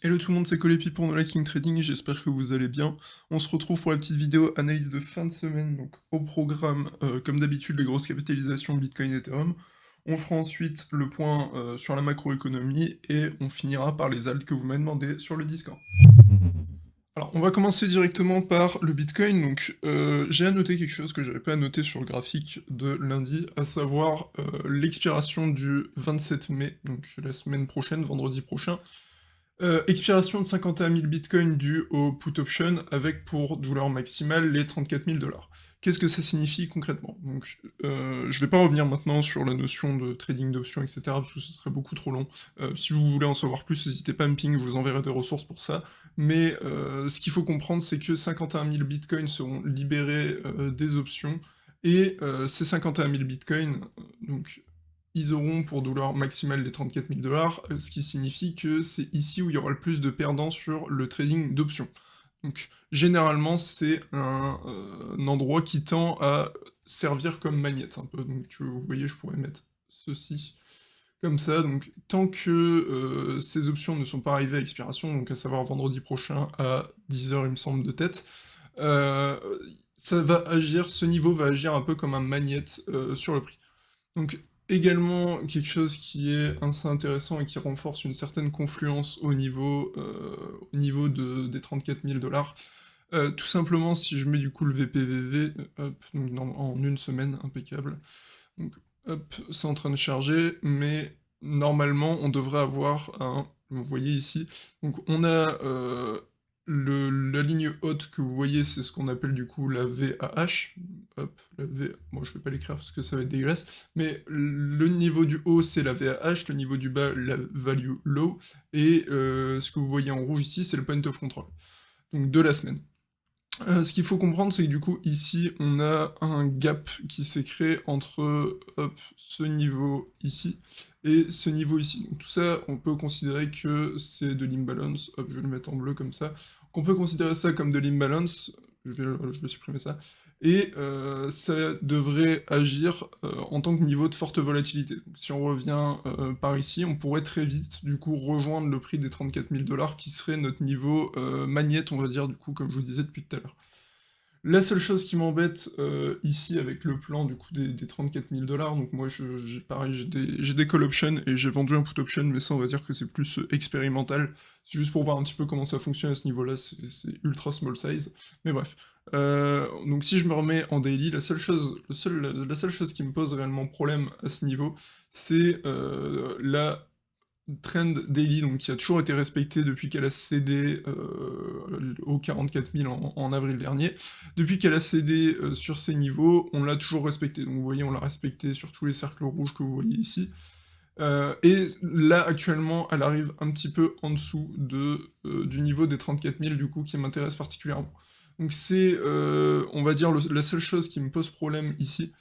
Hello tout le monde, c'est Colépi pour No King Trading, j'espère que vous allez bien. On se retrouve pour la petite vidéo analyse de fin de semaine, donc au programme, comme d'habitude, les grosses capitalisations de Bitcoin et Ethereum. On fera ensuite le point sur la macroéconomie et on finira par les alts que vous m'avez demandé sur le Discord. Alors, on va commencer directement par le Bitcoin. Donc, j'ai annoté quelque chose que j'avais pas annoté sur le graphique de lundi, à savoir l'expiration du 27 mai, donc la semaine prochaine, vendredi prochain. Expiration de 51 000 bitcoins dû au put option avec pour douleur maximale les 34 000 $. Qu'est-ce que ça signifie concrètement? Donc, je vais pas revenir maintenant sur la notion de trading d'options, etc., parce que ce serait beaucoup trop long. Si vous voulez en savoir plus, n'hésitez pas à me ping, je vous enverrai des ressources pour ça. Mais ce qu'il faut comprendre, c'est que 51 000 bitcoins seront libérés des options, et ces 51 000 bitcoins, donc ils auront pour douleur maximale les 34 000 $, ce qui signifie que c'est ici où il y aura le plus de perdants sur le trading d'options. Donc généralement c'est un endroit qui tend à servir comme magnète un peu, donc vous voyez je pourrais mettre ceci comme ça, donc tant que ces options ne sont pas arrivées à expiration, donc à savoir vendredi prochain à 10 h il me semble de tête, euh, ça va agir, ce niveau va agir un peu comme un magnète sur le prix. Donc également quelque chose qui est assez intéressant et qui renforce une certaine confluence au niveau des 34 000 $. Tout simplement, si je mets du coup le VPVV, hop, donc en une semaine, impeccable. Donc hop, c'est en train de charger, mais normalement on devrait avoir un, vous voyez ici, donc on a la ligne haute que vous voyez, c'est ce qu'on appelle du coup la VAH, hop, la V, moi je vais pas l'écrire parce que ça va être dégueulasse, mais le niveau du haut c'est la VAH, le niveau du bas la value low, et ce que vous voyez en rouge ici c'est le point of control, donc de la semaine. Ce qu'il faut comprendre, c'est que du coup, ici, on a un gap qui s'est créé entre hop, ce niveau ici et ce niveau ici. Donc tout ça, on peut considérer que c'est de l'imbalance. Hop, je vais le mettre en bleu comme ça. Donc, on peut considérer ça comme de l'imbalance. Je vais supprimer ça. Et ça devrait agir en tant que niveau de forte volatilité. Donc, si on revient par ici, on pourrait très vite, du coup, rejoindre le prix des 34 000 $, qui serait notre niveau magnète, on va dire, du coup, comme je vous disais depuis tout à l'heure. La seule chose qui m'embête ici avec le plan du coup des 34 000 $, donc moi j'ai pareil, j'ai des call options et j'ai vendu un put option, mais ça on va dire que c'est plus expérimental. C'est juste pour voir un petit peu comment ça fonctionne à ce niveau-là, c'est ultra small size. Mais bref. Donc si je me remets en daily, la seule chose qui me pose réellement problème à ce niveau, c'est la trend daily, donc qui a toujours été respectée depuis qu'elle a cédé aux 44 000 en avril dernier. Depuis qu'elle a cédé sur ces niveaux, on l'a toujours respectée. Donc vous voyez, on l'a respectée sur tous les cercles rouges que vous voyez ici. Et là, actuellement, elle arrive un petit peu en dessous du niveau des 34 000, du coup, qui m'intéresse particulièrement. Donc c'est, on va dire, la seule chose qui me pose problème ici.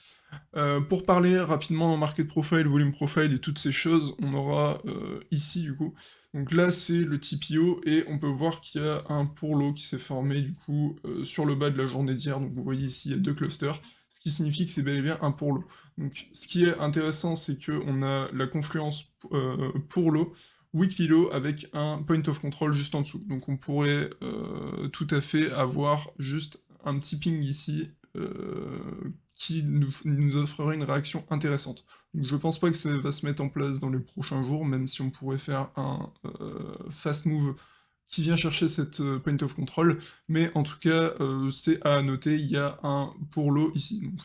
Pour parler rapidement en market profile, volume profile et toutes ces choses, on aura ici du coup. Donc là c'est le TPO et on peut voir qu'il y a un pour-lot qui s'est formé du coup sur le bas de la journée d'hier. Donc vous voyez ici il y a deux clusters, ce qui signifie que c'est bel et bien un pour-lot. Donc ce qui est intéressant c'est qu'on a la confluence pour-lot, weekly low avec un point of control juste en dessous. Donc on pourrait tout à fait avoir juste un petit ping ici qui nous offrerait une réaction intéressante. Donc je pense pas que ça va se mettre en place dans les prochains jours, même si on pourrait faire un fast move qui vient chercher cette point of control, mais en tout cas, c'est à noter, il y a un pour l'eau ici, donc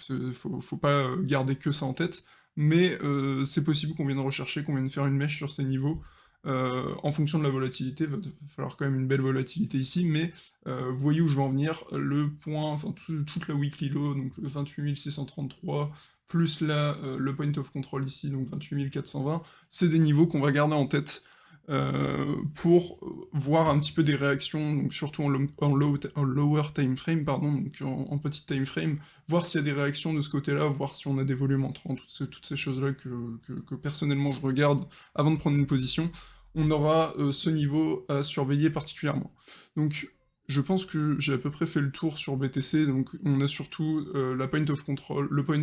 faut pas garder que ça en tête, mais c'est possible qu'on vienne rechercher, qu'on vienne faire une mèche sur ces niveaux, en fonction de la volatilité, il va falloir quand même une belle volatilité ici, mais vous voyez où je veux en venir, le point, enfin toute la weekly low, donc le 28 633, plus là, le point of control ici, donc 28 420, c'est des niveaux qu'on va garder en tête pour voir un petit peu des réactions, donc surtout en lower time frame, pardon, donc en petit time frame, voir s'il y a des réactions de ce côté-là, voir si on a des volumes entrants, toutes ces choses-là que personnellement je regarde avant de prendre une position, on aura ce niveau à surveiller particulièrement. Donc je pense que j'ai à peu près fait le tour sur BTC, donc on a surtout le point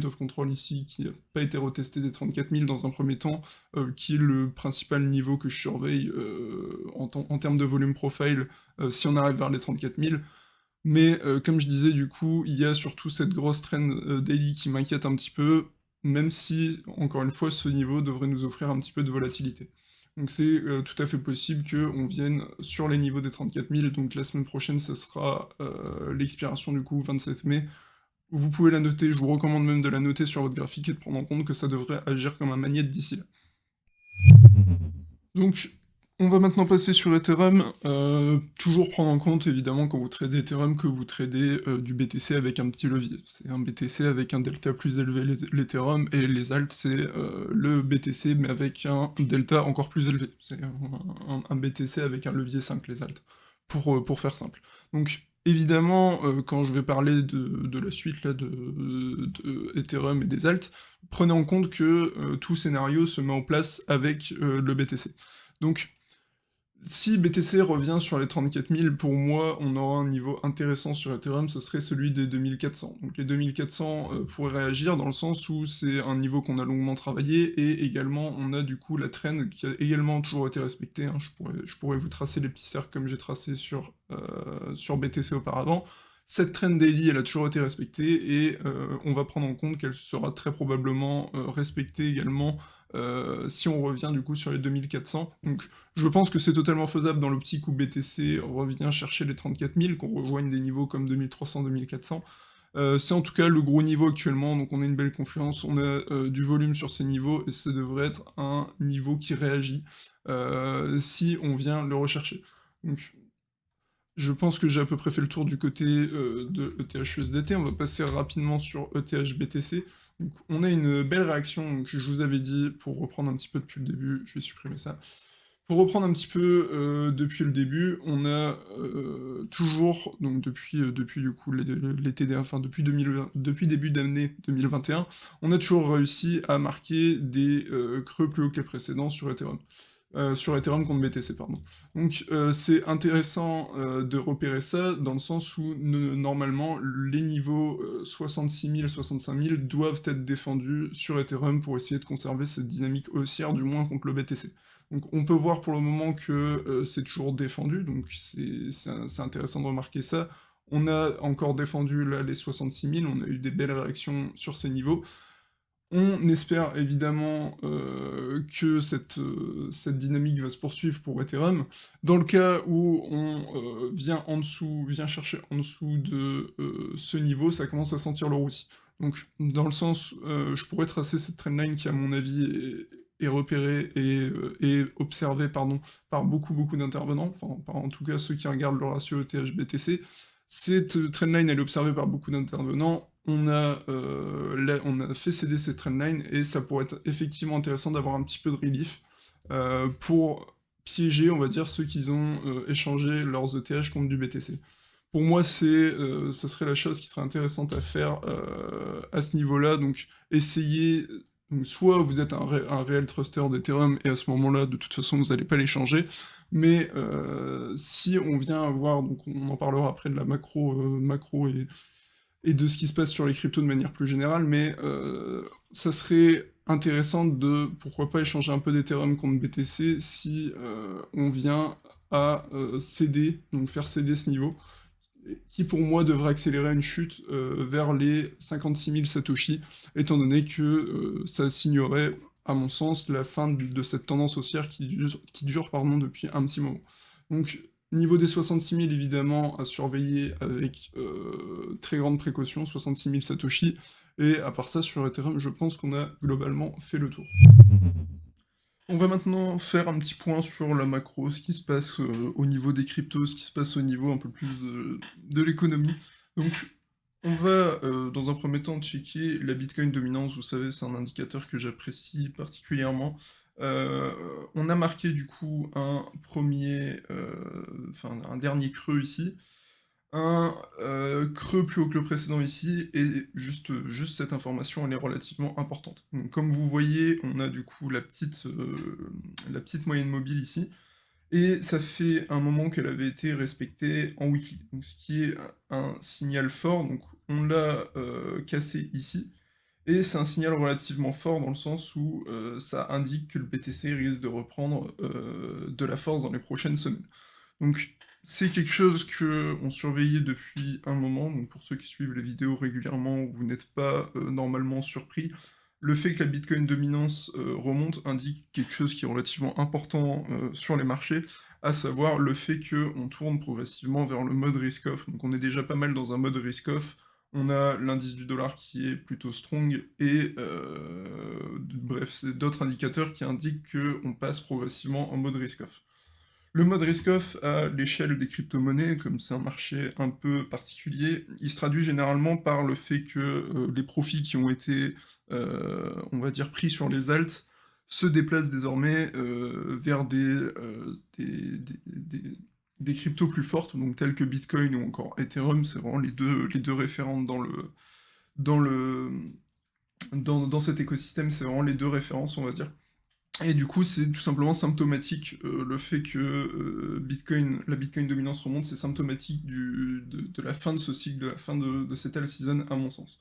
of control ici qui n'a pas été retesté des 34 000 dans un premier temps, qui est le principal niveau que je surveille en termes de volume profile si on arrive vers les 34 000. Mais comme je disais, du coup, il y a surtout cette grosse trend daily qui m'inquiète un petit peu, même si, encore une fois, ce niveau devrait nous offrir un petit peu de volatilité. Donc c'est tout à fait possible qu'on vienne sur les niveaux des 34 000, donc la semaine prochaine, ça sera l'expiration du coup 27 mai. Vous pouvez la noter, je vous recommande même de la noter sur votre graphique et de prendre en compte que ça devrait agir comme un magnète d'ici là. Donc, on va maintenant passer sur Ethereum. Toujours prendre en compte, évidemment, quand vous tradez Ethereum, que vous tradez du BTC avec un petit levier. C'est un BTC avec un delta plus élevé, l'Ethereum, et les alts, c'est le BTC, mais avec un delta encore plus élevé. C'est un BTC avec un levier 5, les alts, pour faire simple. Donc, évidemment, quand je vais parler de la suite là, de Ethereum et des alts, prenez en compte que tout scénario se met en place avec le BTC. Donc, si BTC revient sur les 34 000, pour moi, on aura un niveau intéressant sur Ethereum, ce serait celui des 2400. Donc les 2400 pourraient réagir dans le sens où c'est un niveau qu'on a longuement travaillé, et également on a du coup la trend qui a également toujours été respectée, hein. Je pourrais vous tracer les petits cercles comme j'ai tracé sur BTC auparavant. Cette trend daily, elle a toujours été respectée, et on va prendre en compte qu'elle sera très probablement respectée également si on revient du coup sur les 2400. Donc je pense que c'est totalement faisable dans l'optique où BTC revient chercher les 34 000, qu'on rejoigne des niveaux comme 2300, 2400. C'est en tout cas le gros niveau actuellement, donc on a une belle confiance, on a du volume sur ces niveaux, et ça devrait être un niveau qui réagit si on vient le rechercher. Donc je pense que j'ai à peu près fait le tour du côté de ETH-USDT, on va passer rapidement sur ETH-BTC. Donc on a une belle réaction, donc je vous avais dit, pour reprendre un petit peu depuis le début, je vais supprimer ça. Pour reprendre un petit peu depuis le début, on a toujours, donc depuis du coup les TD, enfin depuis début d'année 2021, on a toujours réussi à marquer des creux plus hauts que les précédents sur Ethereum. Sur Ethereum contre BTC, pardon. Donc c'est intéressant de repérer ça, dans le sens où normalement les niveaux 66 000, 65 000 doivent être défendus sur Ethereum pour essayer de conserver cette dynamique haussière, du moins contre le BTC. Donc on peut voir pour le moment que c'est toujours défendu, donc c'est intéressant de remarquer ça. On a encore défendu là les 66 000, on a eu des belles réactions sur ces niveaux. On espère évidemment que cette dynamique va se poursuivre pour Ethereum. Dans le cas où on vient chercher en dessous de ce niveau, ça commence à sentir le roussi. Donc dans le sens, je pourrais tracer cette trendline qui à mon avis est repérée et observée pardon, par beaucoup d'intervenants, enfin par en tout cas ceux qui regardent le ratio ETH-BTC. Cette trendline, elle est observée par beaucoup d'intervenants. On a fait céder cette trendline, et ça pourrait être effectivement intéressant d'avoir un petit peu de relief pour piéger, on va dire, ceux qui ont échangé leurs ETH contre du BTC. Pour moi, ça serait la chose qui serait intéressante à faire à ce niveau-là, donc essayer, donc soit vous êtes un réel truster d'Ethereum, et à ce moment-là, de toute façon, vous n'allez pas l'échanger, mais si on vient avoir, donc on en parlera après de la macro et de ce qui se passe sur les cryptos de manière plus générale, mais ça serait intéressant de, pourquoi pas, échanger un peu d'Ethereum contre BTC si on vient à céder, donc faire céder ce niveau, qui pour moi devrait accélérer une chute vers les 56 000 Satoshi, étant donné que ça signerait, à mon sens, la fin de cette tendance haussière qui dure pardon, depuis un petit moment. Donc, niveau des 66 000, évidemment, à surveiller avec très grande précaution, 66 000 Satoshi, et à part ça, sur Ethereum, je pense qu'on a globalement fait le tour. On va maintenant faire un petit point sur la macro, ce qui se passe au niveau des cryptos, ce qui se passe au niveau un peu plus de l'économie. Donc, on va dans un premier temps checker la Bitcoin dominance. Vous savez, c'est un indicateur que j'apprécie particulièrement. On a marqué du coup un dernier creux ici, un creux plus haut que le précédent ici, et juste cette information, elle est relativement importante. Donc, comme vous voyez, on a du coup la petite moyenne mobile ici, et ça fait un moment qu'elle avait été respectée en weekly, donc ce qui est un signal fort, donc on l'a, cassé ici et c'est un signal relativement fort dans le sens où, ça indique que le BTC risque de reprendre, de la force dans les prochaines semaines. Donc c'est quelque chose qu'on surveillait depuis un moment, donc pour ceux qui suivent les vidéos régulièrement, vous n'êtes pas, normalement surpris. Le fait que la Bitcoin dominance, remonte indique quelque chose qui est relativement important, sur les marchés, à savoir le fait qu'on tourne progressivement vers le mode risk off. Donc on est déjà pas mal dans un mode risk off. On a l'indice du dollar qui est plutôt strong et bref, c'est d'autres indicateurs qui indiquent qu'on passe progressivement en mode risk off. Le mode risk-off à l'échelle des crypto-monnaies, comme c'est un marché un peu particulier, il se traduit généralement par le fait que, les profits qui ont été, on va dire pris sur les alts, se déplacent désormais, vers des cryptos plus fortes, donc telles que Bitcoin ou encore Ethereum. C'est vraiment les deux référentes dans le dans cet écosystème, c'est vraiment les 2 références, on va dire. Et du coup, c'est tout simplement symptomatique, le fait que, la Bitcoin dominance remonte, c'est symptomatique de la fin de ce cycle, de la fin de cette all season, à mon sens.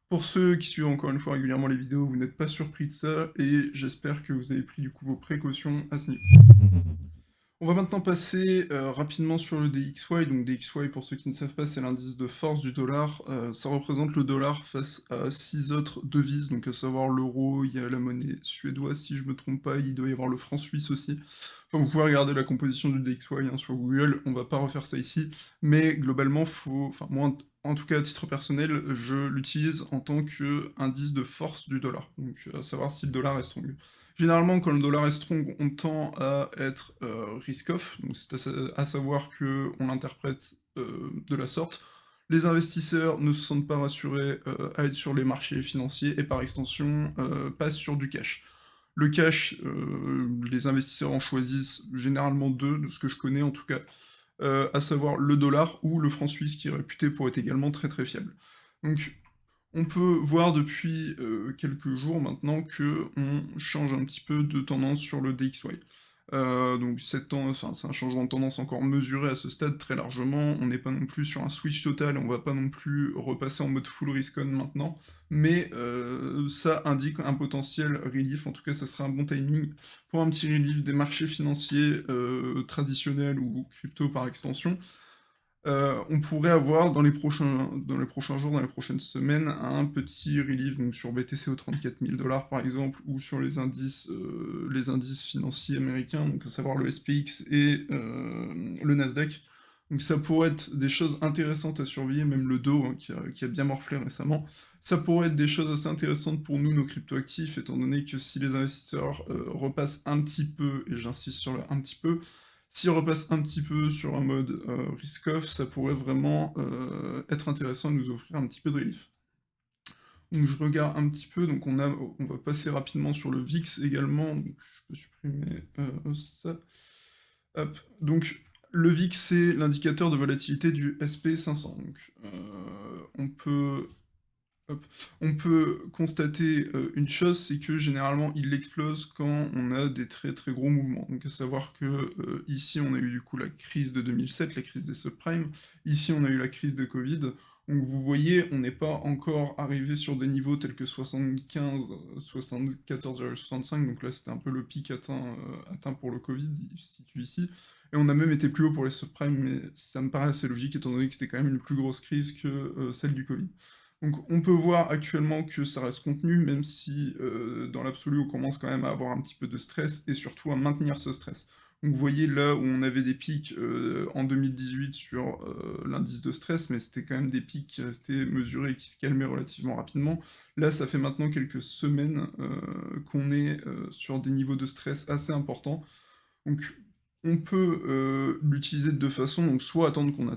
Pour ceux qui suivent encore une fois régulièrement les vidéos, vous n'êtes pas surpris de ça, et j'espère que vous avez pris du coup vos précautions à ce niveau. On va maintenant passer, rapidement sur le DXY. Donc DXY, pour ceux qui ne savent pas, c'est l'indice de force du dollar. Ça représente le dollar face à 6 autres devises, donc à savoir l'euro, il y a la monnaie suédoise si je me trompe pas, il doit y avoir le franc suisse aussi. Enfin, vous pouvez regarder la composition du DXY, hein, sur Google, on va pas refaire ça ici, mais globalement, enfin moi, en tout cas à titre personnel, je l'utilise en tant qu'indice de force du dollar, donc à savoir si le dollar est strong. Généralement, quand le dollar est strong, on tend à être risk-off, donc c'est à savoir qu'on l'interprète de la sorte. Les investisseurs ne se sentent pas rassurés à être sur les marchés financiers et par extension passent sur du cash. Le cash, les investisseurs en choisissent généralement deux, de ce que je connais en tout cas, à savoir le dollar ou le franc suisse qui est réputé pour être également très très fiable. Donc on peut voir depuis, quelques jours maintenant qu'on change un petit peu de tendance sur le DXY. Donc enfin, c'est un changement de tendance encore mesuré à ce stade très largement. On n'est pas non plus sur un switch total, on va pas non plus repasser en mode full risk on maintenant, mais ça indique un potentiel relief. En tout cas, ça serait un bon timing pour un petit relief des marchés financiers, traditionnels ou crypto par extension. On pourrait avoir dans les prochains jours, dans les prochaines semaines, un petit relief donc sur BTC aux 34 000 par exemple, ou sur les indices financiers américains, donc à savoir le SPX et le Nasdaq. Donc ça pourrait être des choses intéressantes à surveiller, même le Dow, hein, qui a bien morflé récemment. Ça pourrait être des choses assez intéressantes pour nous, nos cryptoactifs, étant donné que si les investisseurs repassent un petit peu, et j'insiste sur le un petit peu, s'ils repassent un petit peu sur un mode risk-off, ça pourrait vraiment être intéressant de nous offrir un petit peu de relief. Donc je regarde un petit peu, donc on va passer rapidement sur le VIX également, donc je peux supprimer ça. Hop, donc le VIX c'est l'indicateur de volatilité du SP500. Donc on peut Hop. On peut constater, une chose, c'est que généralement il explose quand on a des très, très gros mouvements. Donc à savoir que, ici on a eu du coup la crise de 2007, la crise des subprimes. Ici on a eu la crise de Covid. Donc vous voyez, on n'est pas encore arrivé sur des niveaux tels que 75, 74,65, donc là c'était un peu le pic atteint pour le Covid, il se situe ici. Et on a même été plus haut pour les subprimes, mais ça me paraît assez logique étant donné que c'était quand même une plus grosse crise que, celle du Covid. Donc on peut voir actuellement que ça reste contenu, même si dans l'absolu on commence quand même à avoir un petit peu de stress et surtout à maintenir ce stress. Donc vous voyez là où on avait des pics en 2018 sur l'indice de stress, mais c'était quand même des pics qui restaient mesurés et qui se calmaient relativement rapidement. Là ça fait maintenant quelques semaines qu'on est sur des niveaux de stress assez importants. Donc on peut l'utiliser de deux façons, donc soit attendre qu'on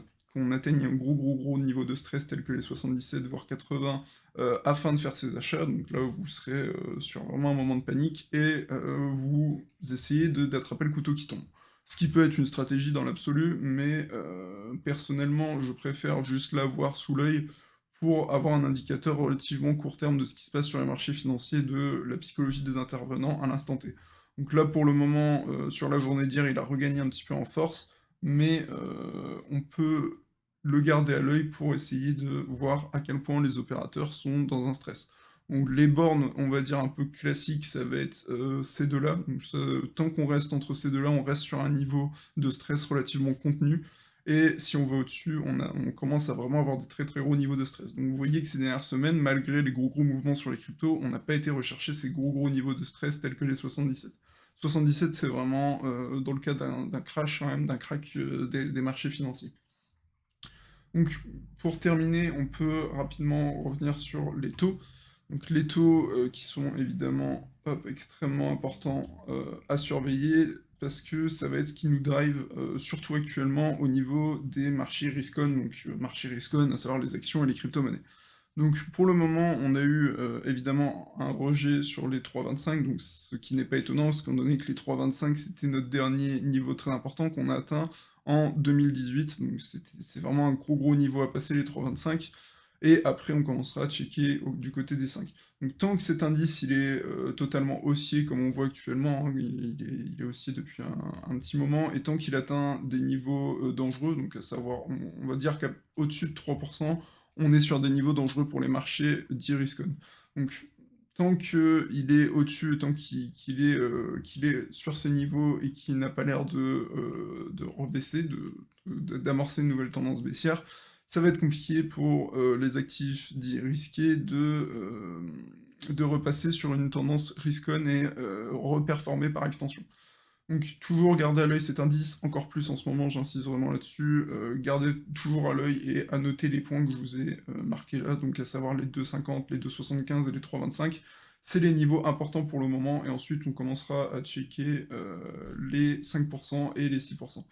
atteigne un gros niveau de stress tel que les 77 voire 80 afin de faire ses achats, donc là vous serez sur vraiment un moment de panique et vous essayez d'attraper le couteau qui tombe. Ce qui peut être une stratégie dans l'absolu, mais personnellement je préfère juste l'avoir sous l'œil pour avoir un indicateur relativement court terme de ce qui se passe sur les marchés financiers, de la psychologie des intervenants à l'instant T. Donc là, pour le moment, sur la journée d'hier, il a regagné un petit peu en force, mais on peut le garder à l'œil pour essayer de voir à quel point les opérateurs sont dans un stress. Donc les bornes, on va dire un peu classiques, ça va être, ces 2 là, donc ça, tant qu'on reste entre ces 2 là, on reste sur un niveau de stress relativement contenu et si on va au-dessus, on commence à vraiment avoir des très, très gros niveaux de stress. Donc vous voyez que ces dernières semaines, malgré les gros, gros mouvements sur les cryptos, on n'a pas été rechercher ces gros, gros niveaux de stress tels que les 77. 77, c'est vraiment, dans le cas d'un crash quand même, d'un crack, des marchés financiers. Donc pour terminer, on peut rapidement revenir sur les taux. Donc les taux, qui sont évidemment, hop, extrêmement importants, à surveiller parce que ça va être ce qui nous drive, surtout actuellement au niveau des marchés risk-on, donc marchés risk-on, à savoir les actions et les crypto-monnaies. Donc pour le moment, on a eu, évidemment un rejet sur les 3,25, donc ce qui n'est pas étonnant, parce qu'étant donné que les 3,25 c'était notre dernier niveau très important qu'on a atteint en 2018, donc c'est vraiment un gros, gros niveau à passer les 3,25 et après on commencera à checker du côté des 5. Donc tant que cet indice il est, totalement haussier comme on voit actuellement, hein, il est haussier depuis un petit moment et tant qu'il atteint des niveaux, dangereux, donc à savoir on va dire qu'au-dessus de 3%, on est sur des niveaux dangereux pour les marchés dits risk-on. Donc, tant qu'il est au-dessus, tant qu'il est sur ces niveaux et qu'il n'a pas l'air de rebaisser, d'amorcer une nouvelle tendance baissière, ça va être compliqué pour les actifs dits risqués de repasser sur une tendance risk-on et reperformer par extension. Donc toujours garder à l'œil cet indice, encore plus en ce moment, j'insiste vraiment là-dessus, gardez toujours à l'œil et à noter les points que je vous ai, marqués là, donc à savoir les 2,50, les 2,75 et les 3,25. C'est les niveaux importants pour le moment et ensuite on commencera à checker, les 5% et les 6%.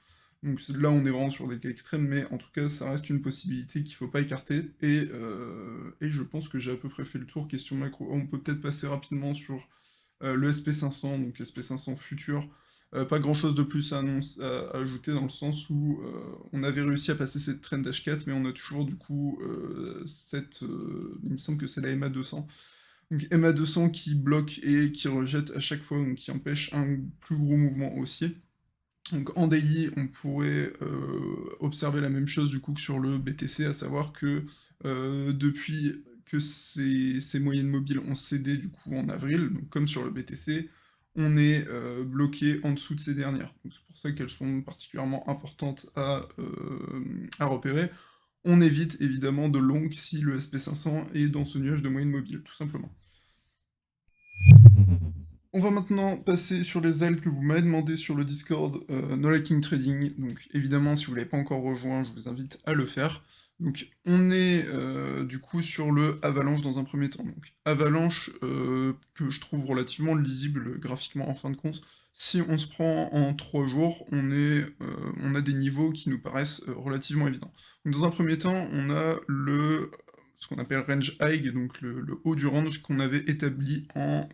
Donc là on est vraiment sur des cas extrêmes, mais en tout cas ça reste une possibilité qu'il ne faut pas écarter et je pense que j'ai à peu près fait le tour. Question macro, on peut peut-être passer rapidement sur le SP500, donc SP500 futur, pas grand-chose de plus à ajouter dans le sens où on avait réussi à passer cette trend H4, mais on a toujours du coup il me semble que c'est la MA200. Donc MA200 qui bloque et qui rejette à chaque fois, donc qui empêche un plus gros mouvement haussier. Donc en daily, on pourrait observer la même chose du coup que sur le BTC, à savoir que depuis que ces moyennes mobiles ont cédé du coup en avril, donc comme sur le BTC, on est bloqué en dessous de ces dernières. Donc c'est pour ça qu'elles sont particulièrement importantes à repérer. On évite évidemment de long si le SP500 est dans ce nuage de moyenne mobile, tout simplement. On va maintenant passer sur les ailes que vous m'avez demandé sur le Discord No Liking Trading. Donc évidemment, si vous ne l'avez pas encore rejoint, je vous invite à le faire. Donc on est du coup sur le Avalanche dans un premier temps. Donc Avalanche que je trouve relativement lisible graphiquement en fin de compte. Si on se prend en 3 jours, on a des niveaux qui nous paraissent relativement évidents. Donc dans un premier temps, on a ce qu'on appelle range high, donc le haut du range qu'on avait établi en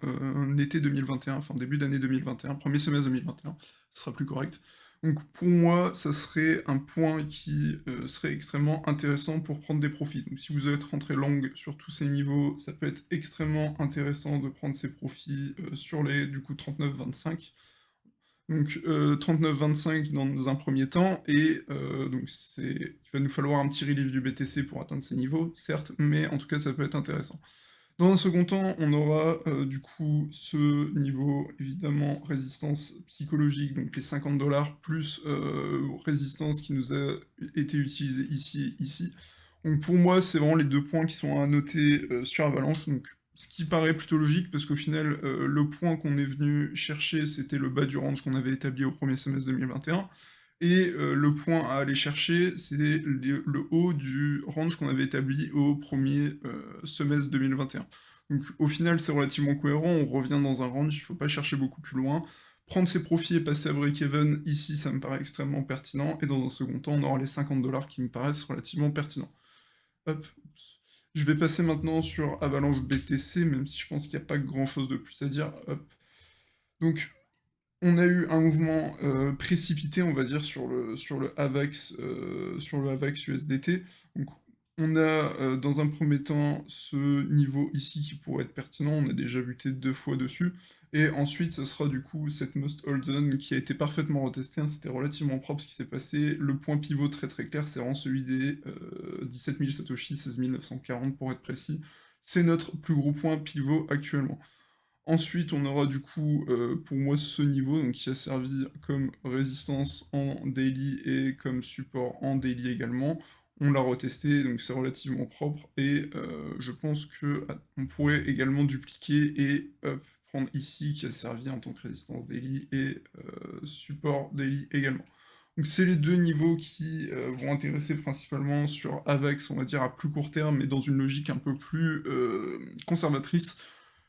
été 2021, enfin début d'année 2021, premier semestre 2021, ce sera plus correct. Donc pour moi, ça serait un point qui serait extrêmement intéressant pour prendre des profits. Donc si vous êtes rentré long sur tous ces niveaux, ça peut être extrêmement intéressant de prendre ces profits sur les du coup 39-25. Donc 39-25 dans un premier temps, et donc il va nous falloir un petit relief du BTC pour atteindre ces niveaux, certes, mais en tout cas ça peut être intéressant. Dans un second temps, on aura du coup ce niveau, évidemment, résistance psychologique, donc les 50 $, plus résistance qui nous a été utilisée ici et ici. Donc pour moi, c'est vraiment les deux points qui sont à noter sur Avalanche, donc ce qui paraît plutôt logique, parce qu'au final, le point qu'on est venu chercher, c'était le bas du range qu'on avait établi au premier semestre 2021, et le point à aller chercher, c'est le haut du range qu'on avait établi au premier semestre 2021. Donc au final, c'est relativement cohérent, on revient dans un range, il ne faut pas chercher beaucoup plus loin. Prendre ses profits et passer à break-even, ici, ça me paraît extrêmement pertinent, et dans un second temps, on aura les 50 $ qui me paraissent relativement pertinents. Hop. Je vais passer maintenant sur Avalanche BTC, même si je pense qu'il n'y a pas grand-chose de plus à dire. Hop. Donc, on a eu un mouvement précipité, on va dire, sur le AVAX USDT. Donc, On a, dans un premier temps, ce niveau ici qui pourrait être pertinent, on a déjà buté 2 fois dessus et ensuite ce sera du coup cette Must Hold Zone qui a été parfaitement retestée, hein, c'était relativement propre ce qui s'est passé. Le point pivot très, très clair, c'est vraiment celui des, 17 000 satoshi, 16 940 pour être précis. C'est notre plus gros point pivot actuellement. Ensuite, on aura du coup, pour moi, ce niveau, donc qui a servi comme résistance en daily et comme support en daily également. On l'a retesté, donc c'est relativement propre et je pense que on pourrait également dupliquer et hop, prendre ici qui a servi en tant que résistance daily et support daily également. Donc c'est les 2 niveaux qui, vont intéresser principalement sur AVAX, on va dire à plus court terme, mais dans une logique un peu plus, conservatrice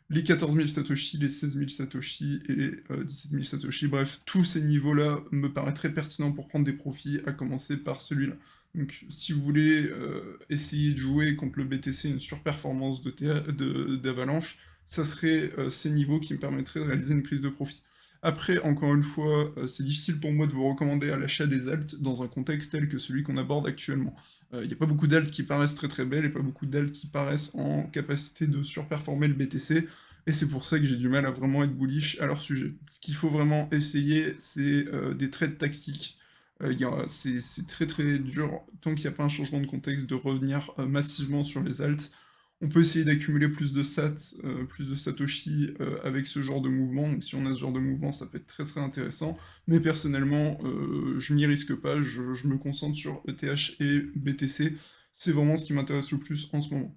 les 14 000 satoshi, les 16 000 satoshi et les 17 000 satoshi. Bref, tous ces niveaux-là me paraissent très pertinents pour prendre des profits, à commencer par celui-là. Donc si vous voulez essayer de jouer contre le BTC une surperformance d'Avalanche, ça serait ces niveaux qui me permettraient de réaliser une prise de profit. Après, encore une fois, c'est difficile pour moi de vous recommander à l'achat des alts dans un contexte tel que celui qu'on aborde actuellement. Il n'y a pas beaucoup d'alts qui paraissent très très belles et pas beaucoup d'alts qui paraissent en capacité de surperformer le BTC, et c'est pour ça que j'ai du mal à vraiment être bullish à leur sujet. Ce qu'il faut vraiment essayer, c'est des trades tactiques. C'est très très dur, tant qu'il n'y a pas un changement de contexte, de revenir massivement sur les alts. On peut essayer d'accumuler plus de plus de satoshi avec ce genre de mouvement. Donc si on a ce genre de mouvement, ça peut être très très intéressant. Mais personnellement, je m'y risque pas, je me concentre sur ETH et BTC. C'est vraiment ce qui m'intéresse le plus en ce moment.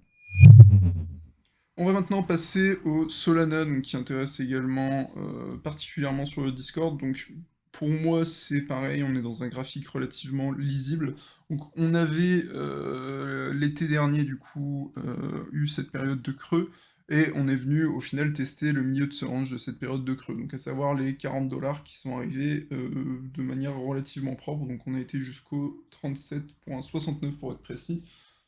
On va maintenant passer au Solana, donc, qui intéresse également particulièrement sur le Discord. Donc pour moi c'est pareil, on est dans un graphique relativement lisible. Donc on avait l'été dernier du coup eu cette période de creux, et on est venu au final tester le milieu de ce range de cette période de creux, donc à savoir les 40 $ qui sont arrivés de manière relativement propre. Donc on a été jusqu'au 37,69 pour être précis.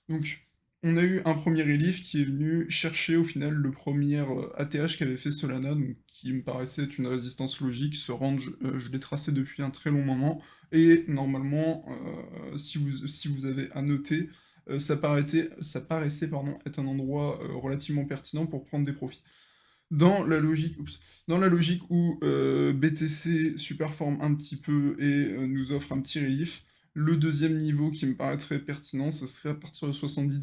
Donc on a eu un premier relief qui est venu chercher au final le premier ATH qu'avait fait Solana, donc qui me paraissait être une résistance logique. Ce range, je l'ai tracé depuis un très long moment, et normalement, si vous avez à noter, ça paraissait pardon, être un endroit relativement pertinent pour prendre des profits. Dans la logique où BTC superforme un petit peu et nous offre un petit relief, le deuxième niveau qui me paraîtrait pertinent, ce serait à partir de 70 $.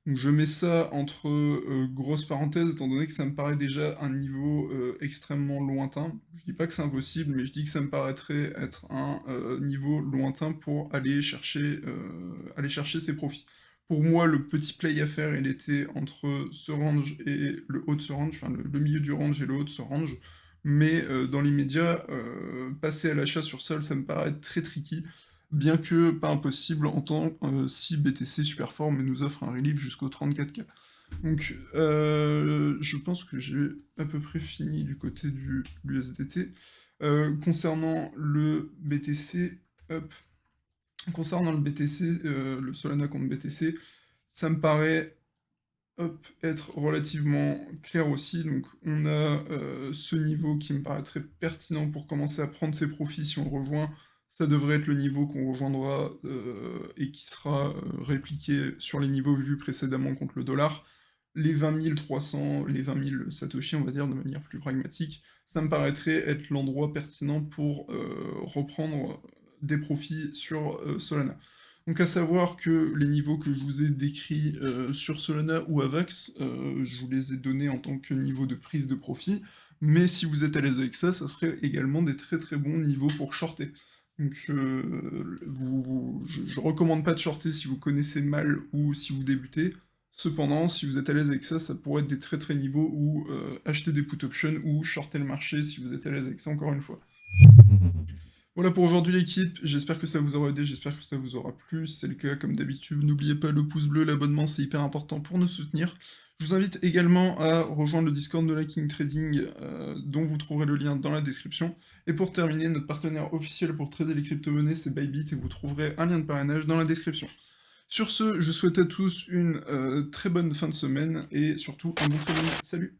Donc je mets ça entre grosses parenthèses, étant donné que ça me paraît déjà un niveau extrêmement lointain. Je dis pas que c'est impossible, mais je dis que ça me paraîtrait être un niveau lointain pour aller chercher ses profits. Pour moi, le petit play à faire, il était entre ce range et le haut de ce range, enfin le milieu du range et le haut de ce range. Mais dans l'immédiat, passer à l'achat sur sol, ça me paraît très tricky, bien que pas impossible en tant si BTC superforme et nous offre un relief jusqu'au 34K. Donc je pense que j'ai à peu près fini du côté de l'USDT. Concernant le BTC, hop, concernant le BTC, le Solana contre BTC, ça me paraît hop, être relativement clair aussi. Donc on a ce niveau qui me paraît très pertinent pour commencer à prendre ses profits si on le rejoint. Ça devrait être le niveau qu'on rejoindra et qui sera répliqué sur les niveaux vus précédemment contre le dollar. Les 20 300, les 20 000 Satoshi, on va dire de manière plus pragmatique, ça me paraîtrait être l'endroit pertinent pour reprendre des profits sur Solana. Donc à savoir que les niveaux que je vous ai décrits sur Solana ou Avax, je vous les ai donnés en tant que niveau de prise de profit, mais si vous êtes à l'aise avec ça, ça serait également des très très bons niveaux pour shorter. Donc je recommande pas de shorter si vous connaissez mal ou si vous débutez. Cependant, si vous êtes à l'aise avec ça, ça pourrait être des très très niveaux où acheter des put options ou shorter le marché si vous êtes à l'aise avec ça, encore une fois. Voilà pour aujourd'hui l'équipe, j'espère que ça vous aura aidé, j'espère que ça vous aura plu. Si c'est le cas, comme d'habitude, n'oubliez pas le pouce bleu, l'abonnement, c'est hyper important pour nous soutenir. Je vous invite également à rejoindre le Discord de la King Trading, dont vous trouverez le lien dans la description. Et pour terminer, notre partenaire officiel pour trader les crypto-monnaies, c'est Bybit, et vous trouverez un lien de parrainage dans la description. Sur ce, je souhaite à tous une très bonne fin de semaine, et surtout un bon trading. Salut!